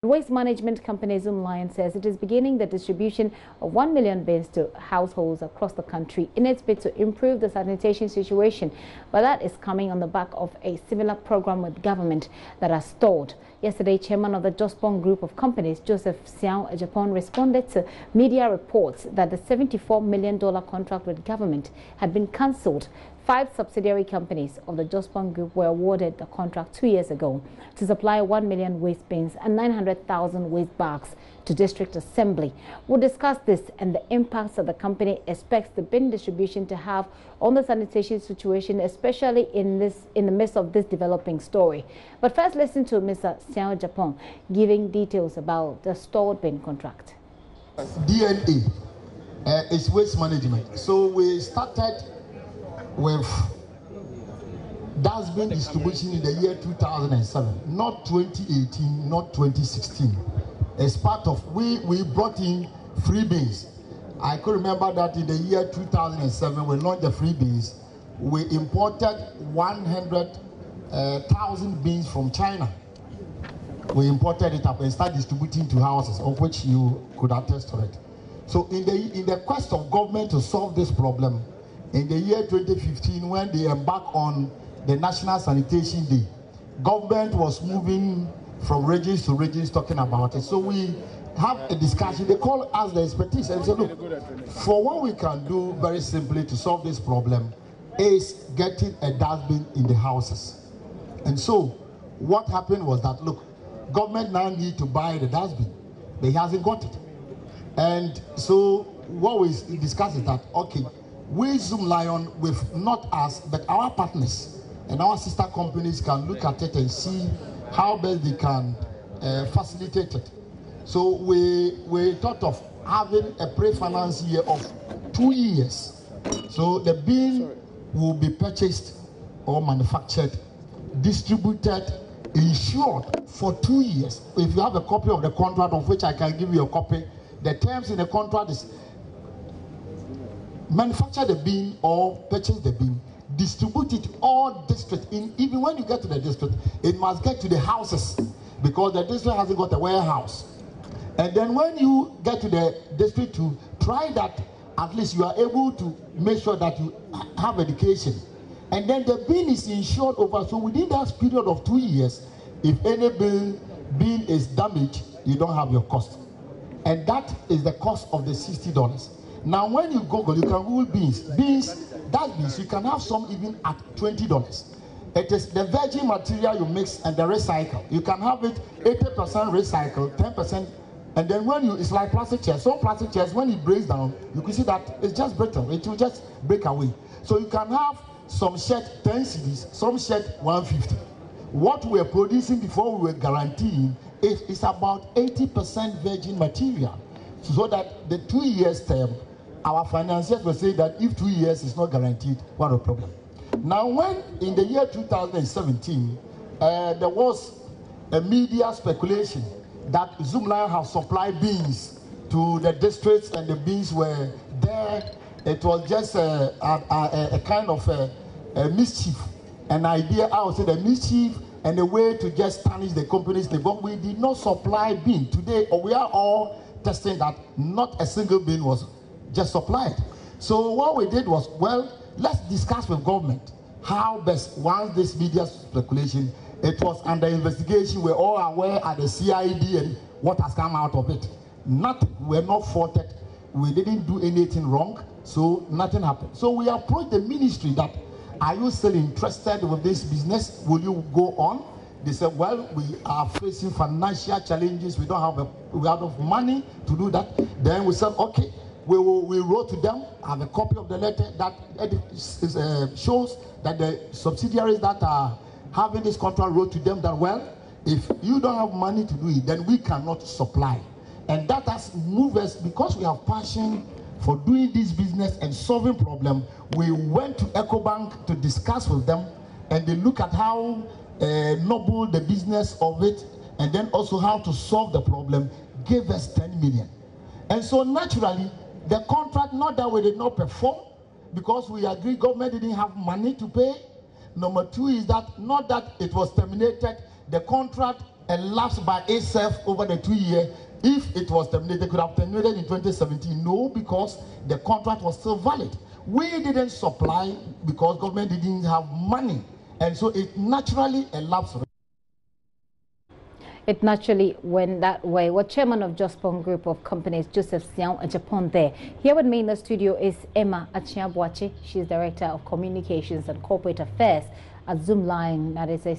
Waste management company Zoomlion says it is beginning the distribution of 1 million bins to households across the country in its bid to improve the sanitation situation. But that is coming on the back of a similar program with government that has stalled. Yesterday, chairman of the Jospong Group of Companies, Joseph Akyea-Boakye, responded to media reports that the $74 million contract with government had been cancelled. 5 subsidiary companies of the Jospong Group were awarded the contract 2 years ago to supply 1 million waste bins and 900,000 waste bags to District Assembly. We'll discuss this and the impacts that the company expects the bin distribution to have on the sanitation situation, especially in the midst of this developing story. But first, listen to Mr. Akyea-Boakye giving details about the stalled bin contract. DNA is waste management. So we started with dustbin distribution in the year 2007, not 2018, not 2016. As part of, we brought in free bins. I could remember that in the year 2007, we launched the free bins. We imported 100,000 bins from China. We imported it up and started distributing to houses, of which you could attest to it. So in the quest of government to solve this problem, in the year 2015, when they embarked on the National Sanitation Day, government was moving from regions to regions talking about it. So we have a discussion. They call us the expertise and say, look, for what we can do very simply to solve this problem is getting a dustbin in the houses. And so what happened was that, look, government now need to buy the dustbin. They hasn't got it. And so what we discussed is that, okay, we Zoomlion, with not us, but our partners and our sister companies can look at it and see how best they can facilitate it. So we thought of having a pre-finance year of 2 years. So the bin will be purchased or manufactured, distributed, insured for 2 years. If you have a copy of the contract, of which I can give you a copy, the terms in the contract is manufacture the bin or purchase the bin, distribute it all district. Even when you get to the district, it must get to the houses because the district hasn't got a warehouse. And then when you get to the district to try that, at least you are able to make sure that you have education. And then the bin is insured over. So within that period of 2 years, if any bin is damaged, you don't have your cost. And that is the cost of the $60. Now, when you Google, you can Google beans. Dustbins, you can have some even at $20. It is the virgin material you mix and the recycle. You can have it 80% recycled, 10%, and then when it's like plastic chairs. Some plastic chairs, when it breaks down, you can see that it's just brittle. It will just break away. So you can have some shirt 10 cedis, some shirt 150. What we were producing before we were guaranteeing is about 80% virgin material, so that the 2 years term, our financiers will say that if 2 years is not guaranteed, what a problem. Now, when in the year 2017, there was a media speculation that Zoomlion have supplied beans to the districts and the beans were there, it was just a kind of a mischief, an idea, I would say the mischief and a way to just tarnish the company's name. But we did not supply bean. Today, we are all testing that not a single bean was just supplied. So what we did was, well, let's discuss with government how best, once this media speculation, it was under investigation, we're all aware at the CID and what has come out of it. Nothing, we're not faulted, we didn't do anything wrong, so nothing happened. So we approached the ministry that, are you still interested with this business? Will you go on? They said, well, we are facing financial challenges, we don't have enough money to do that. Then we said, okay, we wrote to them, have a copy of the letter that shows that the subsidiaries that are having this contract wrote to them that, well, if you don't have money to do it, then we cannot supply. And that has moved us, because we have passion for doing this business and solving problems. We went to EcoBank to discuss with them, and they look at how noble the business of it, and then also how to solve the problem, gave us 10 million. And so naturally, the contract, not that we did not perform, because we agreed government didn't have money to pay. Number two is that, not that it was terminated, the contract elapsed by itself over the 2 years. If it was terminated, it could have terminated in 2017. No, because the contract was still valid. We didn't supply because government didn't have money, and so it naturally elapsed. It naturally went that way. Well, chairman of Jospon Group of Companies, Joseph Sian Japan there. Here with me in the studio is Emma Akyea-Boakye. She's Director of Communications and Corporate Affairs at Zoomlion, that is a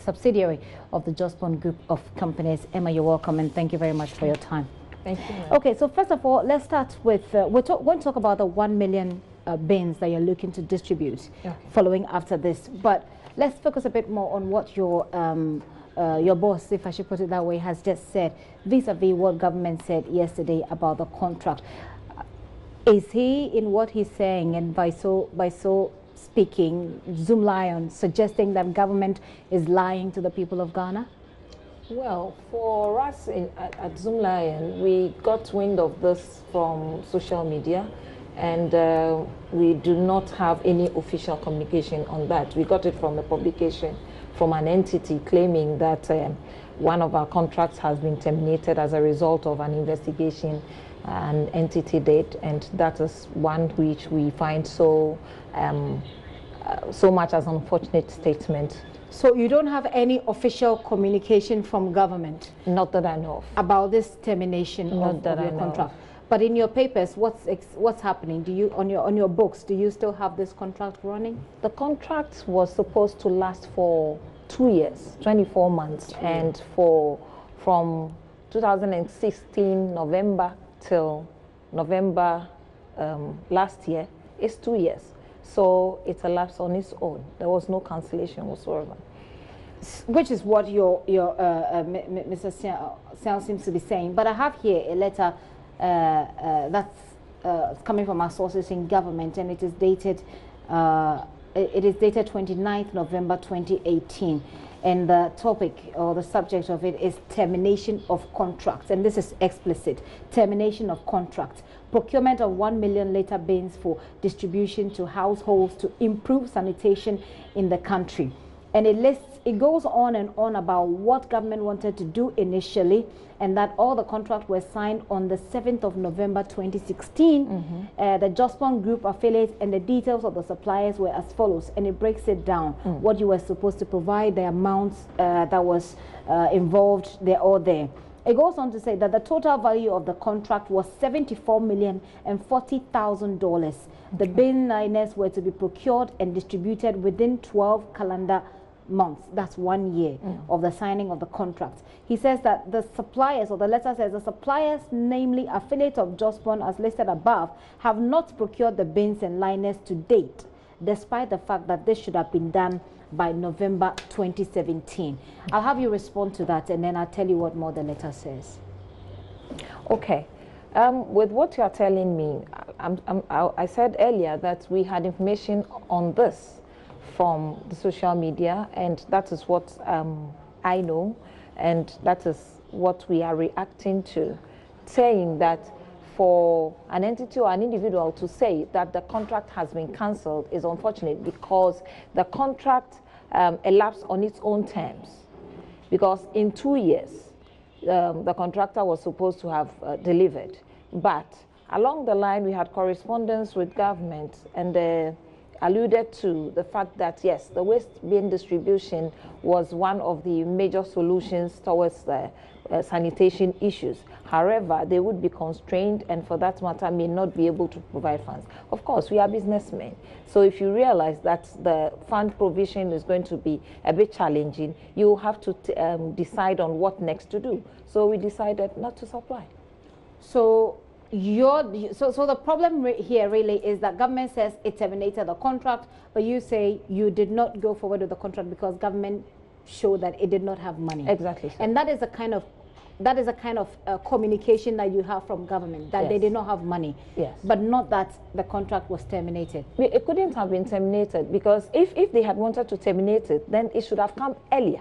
subsidiary of the Jospon Group of Companies. Emma, you're welcome, and thank you very much for your time. Thank you. Okay, so first of all, let's start with, we're going to talk about the 1 million bins that you're looking to distribute following after this. But let's focus a bit more on what your boss, if I should put it that way, has just said vis-a-vis what government said yesterday about the contract. Is he, in what he's saying, and by so speaking, Zoomlion suggesting that government is lying to the people of Ghana? Well, for us at Zoomlion, we got wind of this from social media, and we do not have any official communication on that. We got it from a publication from an entity claiming that one of our contracts has been terminated as a result of an investigation an entity did, and that is one which we find so much as an unfortunate statement. So you don't have any official communication from government? Not that I know of. About this termination of your contract? But in your papers, what's happening? Do you on your books, do you still have this contract running? The contract was supposed to last for 2 years, 24 months, and from 2016 November till November last year, it's 2 years. So it elapsed on its own. There was no cancellation whatsoever. Which is what your Mr. Sian seems to be saying. But I have here a letter that's coming from our sources in government, and it is dated 29th November 2018, and the topic or the subject of it is termination of contracts, and this is explicit: termination of contracts, procurement of 1 million litre bins for distribution to households to improve sanitation in the country. And it goes on and on about what government wanted to do initially, and that all the contracts were signed on the 7th of November 2016. The Jospon Group affiliates, and the details of the suppliers were as follows, and it breaks it down. What you were supposed to provide, the amounts that was involved, they're all there. It goes on to say that the total value of the contract was $74,040,000. The bin liners were to be procured and distributed within 12 calendar months. That's 1 year of the signing of the contract. He says that the suppliers, or the letter says the suppliers, namely affiliates of Jospon as listed above, have not procured the bins and liners to date, despite the fact that this should have been done by November 2017. I'll have you respond to that, and then I'll tell you what more the letter says. Okay. With what you are telling me, I said earlier that we had information on this from the social media, and that is what I know, and that is what we are reacting to, saying that for an entity or an individual to say that the contract has been cancelled is unfortunate, because the contract elapsed on its own terms. Because in 2 years, the contractor was supposed to have delivered. But along the line, we had correspondence with government, and alluded to the fact that, yes, the waste bin distribution was one of the major solutions towards the sanitation issues. However, they would be constrained, and for that matter may not be able to provide funds. Of course, we are businessmen, so if you realize that the fund provision is going to be a bit challenging, you have to decide on what next to do. So we decided not to supply. So so the problem here really is that government says it terminated the contract, but you say you did not go forward with the contract because government showed that it did not have money. Exactly. So. And that is a kind of communication that you have from government, that they did not have money. Yes. But not that the contract was terminated. It couldn't have been terminated, because if they had wanted to terminate it, then it should have come earlier.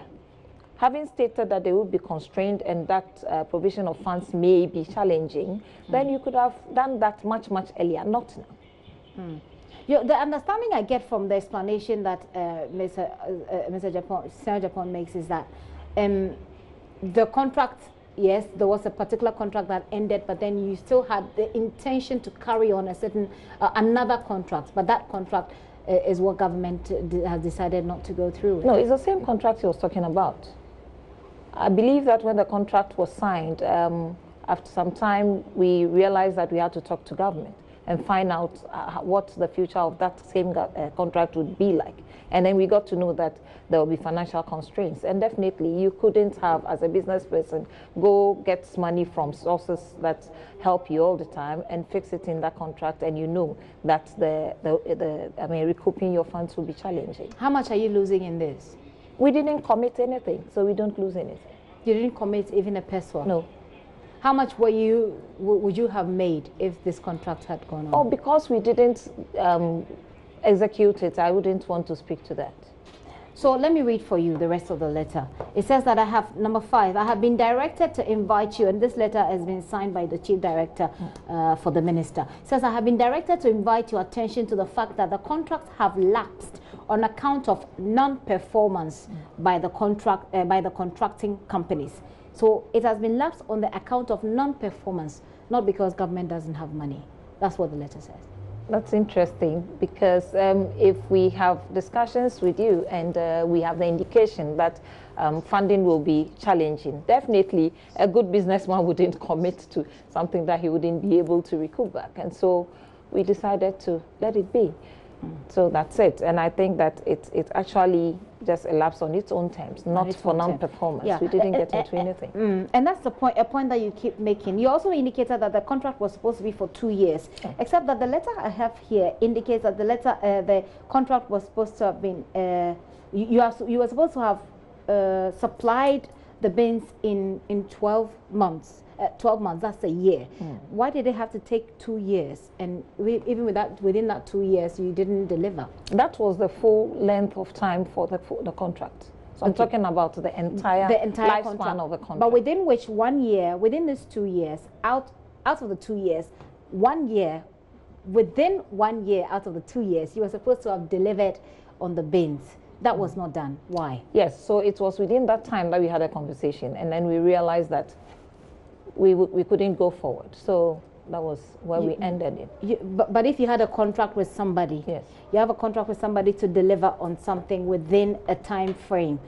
Having stated that they would be constrained and that provision of funds may be challenging, then you could have done that much earlier, not now. The understanding I get from the explanation that Mr. Japan makes is that the contract, yes, there was a particular contract that ended, but then you still had the intention to carry on a certain, another contract, but that contract is what government has decided not to go through with. No, it's the same contract he was talking about. I believe that when the contract was signed, after some time, we realized that we had to talk to government and find out what the future of that same contract would be like. And then we got to know that there will be financial constraints. And definitely, you couldn't have, as a business person, go get money from sources that help you all the time and fix it in that contract. And you know that recouping your funds will be challenging. How much are you losing in this? We didn't commit anything, so we don't lose anything. You didn't commit even a peso? No. How much would you have made if this contract had gone on? Oh, because we didn't execute it, I wouldn't want to speak to that. So let me read for you the rest of the letter. It says that I have, number 5, I have been directed to invite you, and this letter has been signed by the Chief Director for the Minister. It says, I have been directed to invite your attention to the fact that the contracts have lapsed on account of non-performance by the contracting companies. So it has been lapsed on the account of non-performance, not because government doesn't have money. That's what the letter says. That's interesting, because if we have discussions with you and we have the indication that funding will be challenging, definitely a good businessman wouldn't commit to something that he wouldn't be able to recoup back. And so we decided to let it be. So that's it. And I think that it actually just elapsed on its own terms, not for non-performance. Yeah. We didn't get into anything. And that's the point, a point that you keep making. You also indicated that the contract was supposed to be for 2 years, except that the letter I have here indicates that the contract was supposed to have been, you were supposed to have supplied the bins in 12 months. 12 months, that's a year. Why did it have to take 2 years? And even within that 2 years, you didn't deliver? That was the full length of time for the contract. So I'm talking about the entire lifespan of the contract. But within which 1 year, within these 2 years, out of the 2 years, 1 year, within 1 year out of the 2 years, you were supposed to have delivered on the bins. That was not done. Why? Yes, so it was within that time that we had a conversation, and then we realized that we couldn't go forward. So that was where we ended it. But if you had a contract with somebody, yes, you have a contract with somebody to deliver on something within a time frame,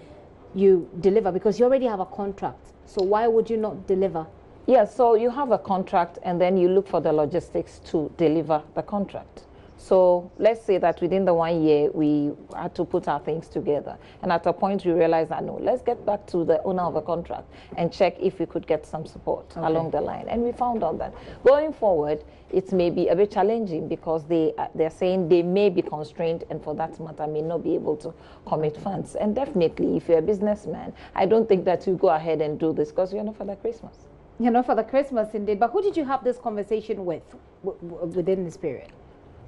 you deliver because you already have a contract. So why would you not deliver? Yes, so you have a contract and then you look for the logistics to deliver the contract. So let's say that within the 1 year, we had to put our things together. And at a point, we realized that, no, let's get back to the owner of the contract and check if we could get some support along the line. And we found out that going forward, it may be a bit challenging because they're saying they may be constrained and for that matter may not be able to commit funds. And definitely, if you're a businessman, I don't think that you go ahead and do this because you're not for the Christmas. You're not for the Christmas, indeed. But who did you have this conversation with within this period?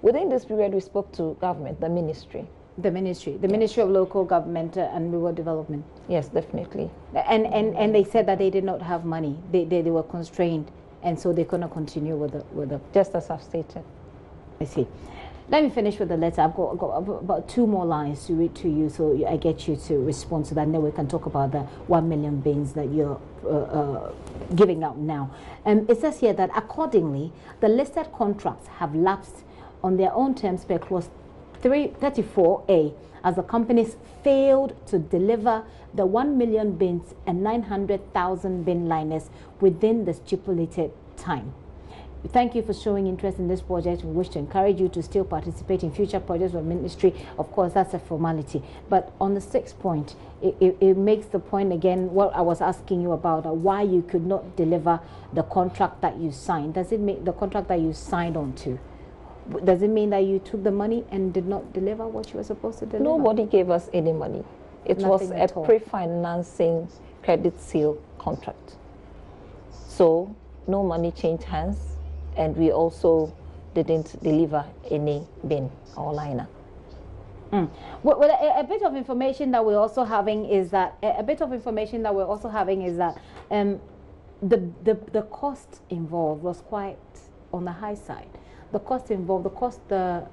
Within this period, we spoke to government, the ministry. The ministry, the Ministry of Local Government and Rural Development. Yes, definitely. And they said that they did not have money. They were constrained, and so they could not continue with the. Just as I've stated. I see. Let me finish with the letter. I've got about 2 more lines to read to you, so I get you to respond to that. And then we can talk about the 1 million bins that you're giving out now. It says here that accordingly, the listed contracts have lapsed on their own terms per clause 34A, as the companies failed to deliver the 1 million bins and 900,000 bin liners within the stipulated time. Thank you for showing interest in this project. We wish to encourage you to still participate in future projects of ministry. Of course, that's a formality. But on the 6th point, it makes the point again, what I was asking you about, why you could not deliver the contract that you signed. Does it make the contract that you signed on to? Does it mean that you took the money and did not deliver what you were supposed to deliver? Nobody gave us any money. It was a pre-financing credit seal contract. So no money changed hands, and we also didn't deliver any bin or liner. Well, a bit of information that we're also having is that the cost involved was quite on the high side. The cost involved, the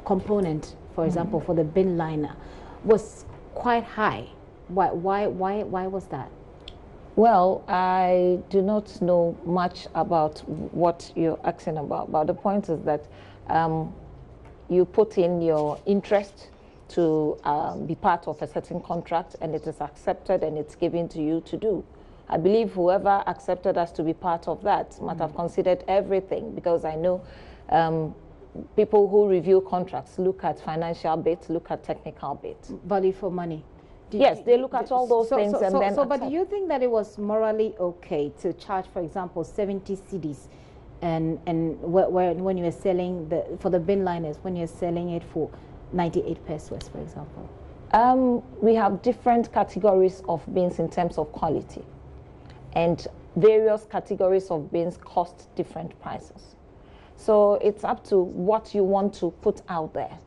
component, for example, for the bin liner, was quite high. Why was that? Well, I do not know much about what you're asking about, but the point is that you put in your interest to be part of a certain contract, and it is accepted and it's given to you to do. I believe whoever accepted us to be part of that might have considered everything, because I know people who review contracts look at financial bits, look at technical bits. Value for money. Yes, they look at all those things and then but do you think that it was morally okay to charge, for example, 70 cedis, and when you were selling for the bin liners, when you're selling it for 98 pesos, for example? We have different categories of bins in terms of quality, and various categories of bins cost different prices. So it's up to what you want to put out there,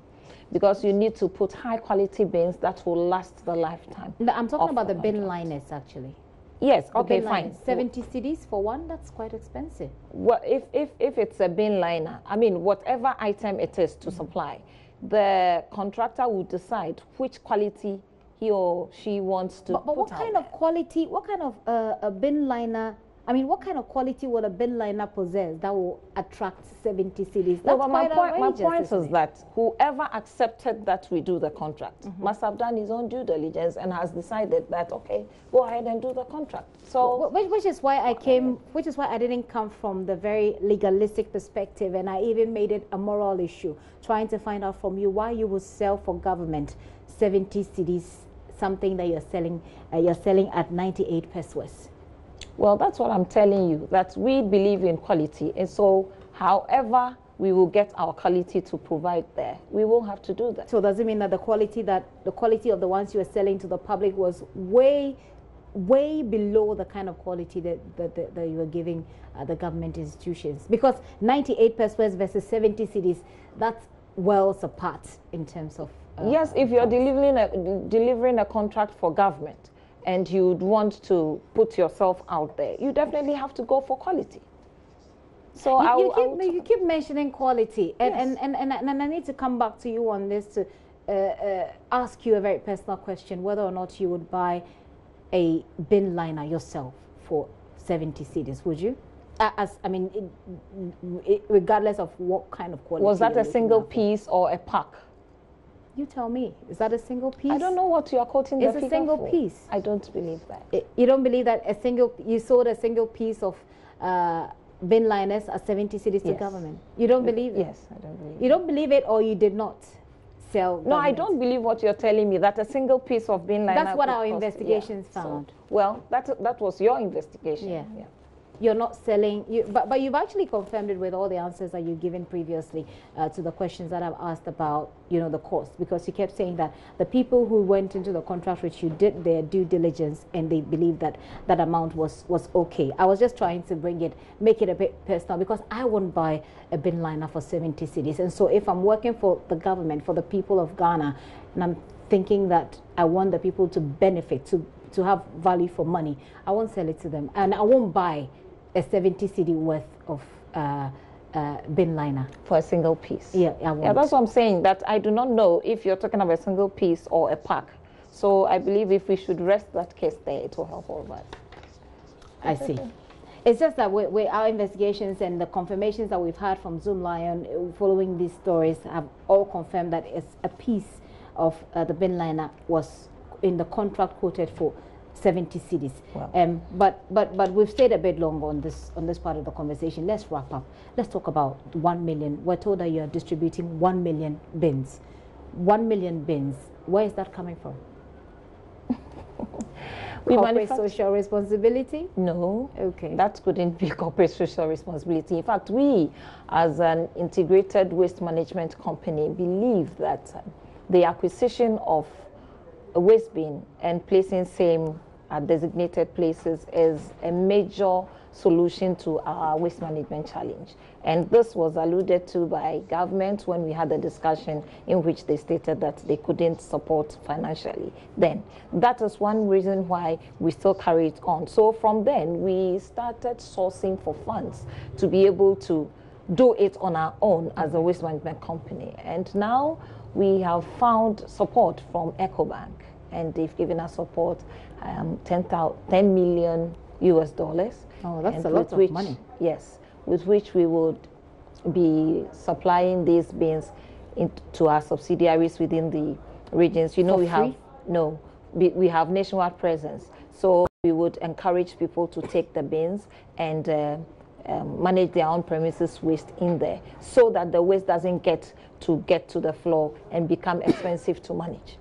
because you need to put high quality bins that will last the lifetime. No, I'm talking about the bin liners, actually. Yes, the okay, bin fine. Liners. 70 cedis for one, that's quite expensive. Well, if it's a bin liner, I mean, whatever item it is to supply, the contractor will decide which quality he or she wants to put but what kind of quality, what kind of a bin liner, I mean, what kind of quality would a bin liner possess that will attract 70 cedis? That's but quite my point is it? that whoever accepted that we do the contract must have done his own due diligence and has decided that, okay, go ahead and do the contract. So which is why I didn't come from the very legalistic perspective, and I even made it a moral issue, trying to find out from you why you would sell for government 70 cedis, something that you're selling at 98 pesos. Well, that's what I'm telling you, that we believe in quality. And so, however we will get our quality to provide there, we will have to do that. So does it mean that the quality of the ones you were selling to the public was way below the kind of quality that you were giving the government institutions? Because 98 pesos versus 70 cedis, that's worlds apart in terms of... yes, if you're delivering a contract for government, and you'd want to put yourself out there, you definitely have to go for quality. So you keep mentioning quality, and, yes. and I need to come back to you on this to ask you a very personal question, whether or not you would buy a bin liner yourself for 70 cedis, would you? Regardless of what kind of quality. Was that a single piece or a pack? You tell me. Is that a single piece? I don't know what you are quoting the figure for. It's a single piece. I don't believe that. You don't believe that you sold a single piece of bin liners at 70 cedis to government? You don't believe it? Yes, I don't believe it. You don't believe it, or you did not sell government? No, I don't believe what you're telling me, that a single piece of bin liner... That's what our investigations found. So, well, that was your investigation. Yeah. You're not selling, but you've actually confirmed it with all the answers that you've given previously to the questions that I've asked about, the cost, because you kept saying that the people who went into the contract which you did their due diligence and they believed that that amount was okay. I was just trying to make it a bit personal, because I won't buy a bin liner for 70 cedis. And so if I'm working for the government, for the people of Ghana, and I'm thinking that I want the people to benefit, to have value for money, I won't sell it to them, and I won't buy a 70 cedi worth of bin liner for a single piece. Yeah, I won't. Yeah, that's what I'm saying, that I do not know if you're talking about a single piece or a pack. So I believe if we should rest that case there, it will help all of us. I see. It's just that our investigations and the confirmations that we've had from Zoom Lion following these stories have all confirmed that it's a piece of the bin liner was in the contract quoted for 70 cedis. Wow. But we've stayed a bit long on this part of the conversation. Let's wrap up. Let's talk about 1 million. We're told that you are distributing 1 million bins. 1 million bins. Where is that coming from? Corporate social responsibility? No. Okay. That couldn't be corporate social responsibility. In fact, we, as an integrated waste management company, believe that the acquisition of a waste bin and placing same at designated places is a major solution to our waste management challenge. And this was alluded to by government when we had a discussion in which they stated that they couldn't support financially. Then that is one reason why we still carry it on. So from then we started sourcing for funds to be able to do it on our own as a waste management company. And now we have found support from EcoBank. and they've given us support, $10 million US. Oh, that's and a lot of money. Yes, with which we would be supplying these bins to our subsidiaries within the regions. You know, we have nationwide presence, so we would encourage people to take the bins and manage their own premises waste in there, so that the waste doesn't get to the floor and become expensive to manage.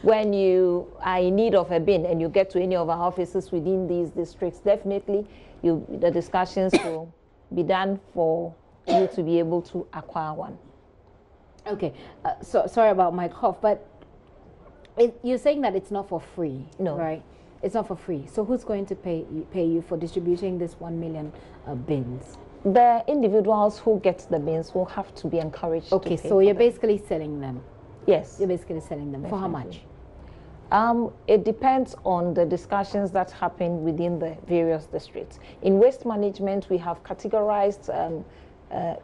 When you are in need of a bin and you get to any of our offices within these districts, definitely the discussions will be done for you to be able to acquire one. Okay, so sorry about my cough, but you're saying that it's not for free, no, right? It's not for free. So who's going to pay you for distributing this 1 million bins? The individuals who get the bins will have to be encouraged. Okay, to pay so you're them. Basically selling them. Yes, you're basically selling them. Definitely. For how much? It depends on the discussions that happen within the various districts. In waste management, we have categorized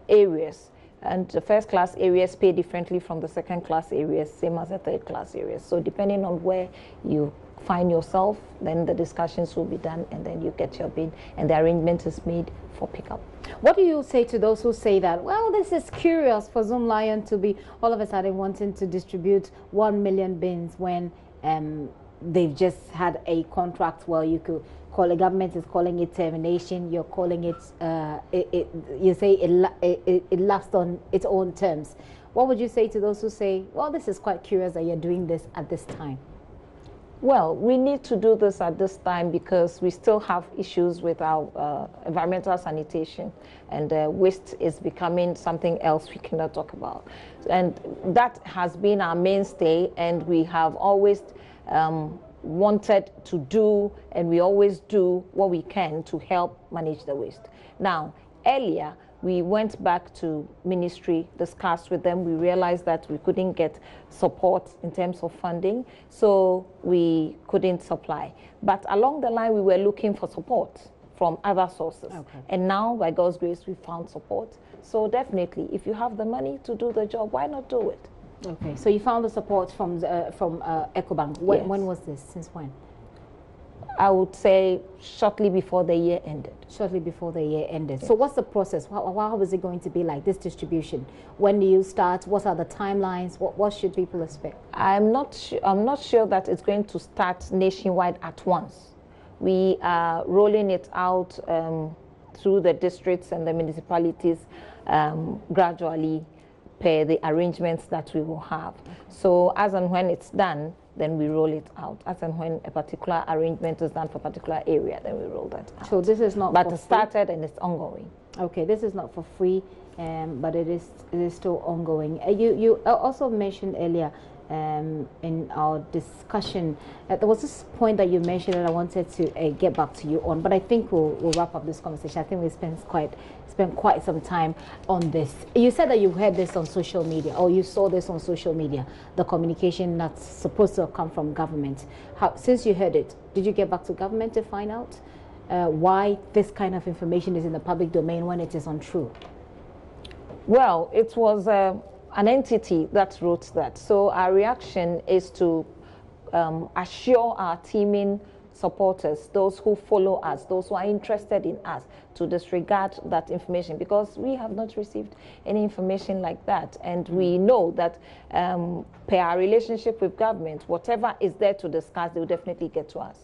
areas, and the first-class areas pay differently from the second-class areas, same as the third-class areas. So depending on where you find yourself, then the discussions will be done, and then you get your bin, and the arrangement is made for pickup. What do you say to those who say that, well, this is curious for Zoomlion to be all of a sudden wanting to distribute 1 million bins when they've just had a contract? Well, you could call the government is calling it termination. You're calling it, you say it lapsed on its own terms. What would you say to those who say, well, this is quite curious that you're doing this at this time? Well, we need to do this at this time because we still have issues with our environmental sanitation, and waste is becoming something else we cannot talk about. And that has been our mainstay, and we have always wanted to do, and we always do what we can to help manage the waste. Now, earlier, we went back to ministry, discussed with them. We realized that we couldn't get support in terms of funding, so we couldn't supply. But along the line, we were looking for support from other sources. Okay. And now, by God's grace, we found support. So definitely, if you have the money to do the job, why not do it? Okay, so you found the support from Ecobank. Yes. When was this? Since when? I would say shortly before the year ended. Shortly before the year ended. Yes. So what's the process? How is it going to be like, this distribution? When do you start? What are the timelines? What should people expect? I'm not sure that it's going to start nationwide at once. We are rolling it out through the districts and the municipalities gradually per the arrangements that we will have. So as and when it's done, then we roll it out. As and when a particular arrangement is done for a particular area, then we roll that out. So this is not but it started and it's ongoing. Okay, this is not for free, but it is still ongoing. You also mentioned earlier in our discussion, there was this point that you mentioned that I wanted to get back to you on, but I think we'll wrap up this conversation. I think we spent quite some time on this. You said that you heard this on social media, or you saw this on social media, the communication that's supposed to have come from government. Since you heard it, did you get back to government to find out why this kind of information is in the public domain when it is untrue? Well, it was an entity that wrote that. So our reaction is to assure our teaming supporters, those who follow us, those who are interested in us, to disregard that information, because we have not received any information like that. And we know that per our relationship with government, whatever is there to discuss, they will definitely get to us.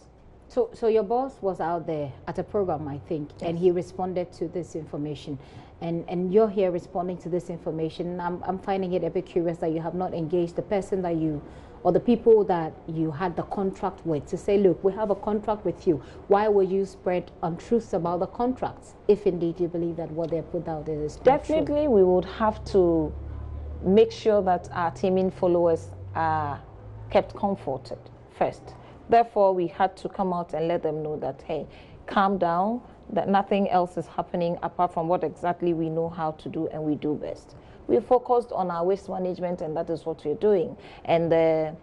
So your boss was out there at a program, I think, yes, and he responded to this information. And you're here responding to this information. I'm finding it a bit curious that you have not engaged the person that you, or the people that you had the contract with, to say, look, we have a contract with you. Why would you spread untruths about the contracts if indeed you believe that what they put out there is definitely true? We would have to make sure that our teaming followers are kept comforted first. Therefore, we had to come out and let them know that, hey, calm down, that nothing else is happening apart from what exactly we know how to do and we do best. We focused on our waste management, and that is what we're doing. And the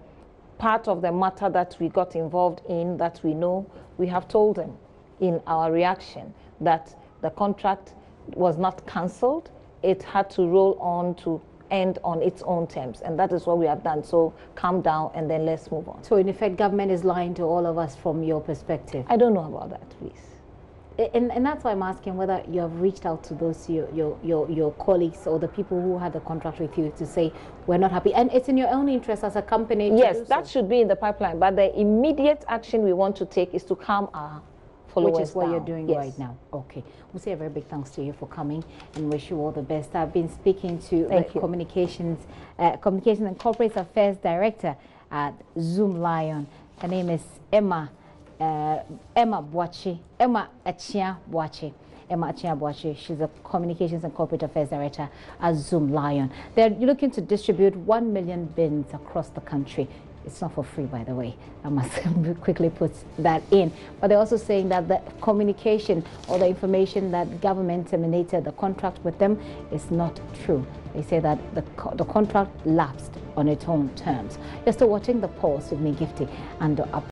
part of the matter that we got involved in, that we know, we have told them in our reaction that the contract was not cancelled. It had to roll on to end on its own terms, and that is what we have done. So calm down and then let's move on. So in effect, government is lying to all of us from your perspective. I don't know about that, please. And that's why I'm asking whether you have reached out to those your colleagues or the people who had the contract with you to say we're not happy, and it's in your own interest as a company. Yes, that should be in the pipeline. But the immediate action we want to take is to calm our followers down. Which is what you're doing yes. right now. Okay, we'll say a very big thanks to you for coming and wish you all the best. I've been speaking to the Communications and Corporate Affairs Director at Zoom Lion. Her name is Akyea-Boakye. She's a Communications and Corporate Affairs Director at Zoom Lion. They're looking to distribute 1 million bins across the country. It's not for free, by the way. I must quickly put that in. But they're also saying that the communication or the information that government terminated the contract with them is not true. They say that the contract lapsed on its own terms. You're still watching The Pulse with me, Gifty, and